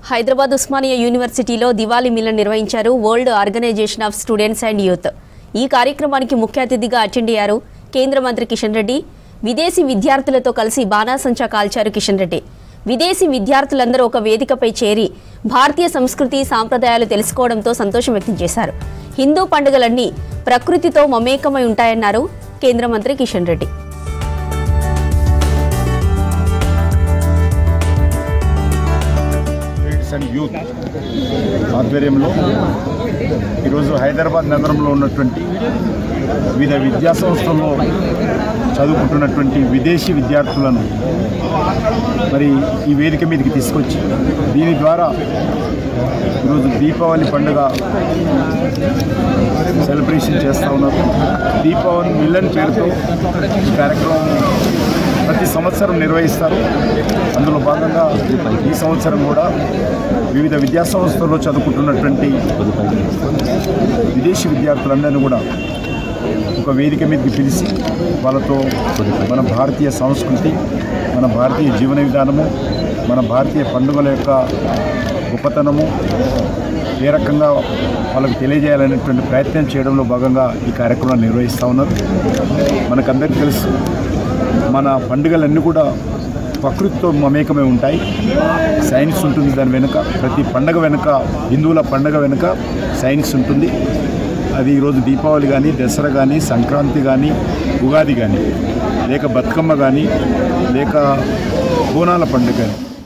హైదరాబాద్ ఉస్మానియా యూనివర్సిటీలో దివాళీ మిలన్ నిర్వహించారు world organisation of students and youth. ఈ కార్యక్రమానికి ముఖ్య అతిథిగా అటెండ్ అయ్యారు కేంద్ర మంత్రి కిషన్ రెడ్డి. విదేశీ విద్యార్థులతో కలిసి బాణాసంచా కాల్చారు కిషన్ రెడ్డి. విదేశీ విద్యార్థులందరూ ఒక వేదికపై చేరి భారతీయ సంస్కృతి సాంప్రదాయాలు తెలుసుకోవడంతో సంతోషం వ్యక్తం చేశారు. హిందూ పండుగలన్నీ ప్రకృతితో మమేకమై ఉంటాయన్నారు కేంద్ర మంత్రి కిషన్ రెడ్డి. అండ్ యూత్ ఆధ్వర్యంలో ఈరోజు హైదరాబాద్ నగరంలో ఉన్నటువంటి వివిధ విద్యా సంస్థల్లో చదువుకుంటున్నటువంటి విదేశీ విద్యార్థులను మరి ఈ వేదిక మీదకి తీసుకొచ్చి దీని ద్వారా ఈరోజు దీపావళి పండుగ సెలబ్రేషన్ చేస్తూ ఉన్నారు. దీపావళి మిలన్ పేరుతో ఈ కార్యక్రమం ప్రతి సంవత్సరం నిర్వహిస్తారు. అందులో భాగంగా ఈ సంవత్సరం కూడా వివిధ విద్యా సంస్థల్లో చదువుకుంటున్నటువంటి విదేశీ విద్యార్థులందరినీ కూడా ఒక వేదిక మీదకి పిలిచి వాళ్ళతో మన భారతీయ సంస్కృతి, మన భారతీయ జీవన విధానము, మన భారతీయ పండుగల యొక్క గొప్పతనము ఏ రకంగా వాళ్ళకి తెలియజేయాలనేటువంటి ప్రయత్నం చేయడంలో భాగంగా ఈ కార్యక్రమాన్ని నిర్వహిస్తూ ఉన్నారు. మనకందరికీ తెలుసు, మన పండుగలన్నీ కూడా ప్రకృతితో మమేకమై ఉంటాయి. సైన్స్ ఉంటుంది దాని వెనుక. ప్రతి పండగ వెనుక, హిందువుల పండగ వెనుక సైన్స్ ఉంటుంది. అది ఈరోజు దీపావళి కానీ, దసరా కానీ, సంక్రాంతి కానీ, ఉగాది కానీ, లేక బతుకమ్మ కానీ, లేక బోనాల పండుగ కానీ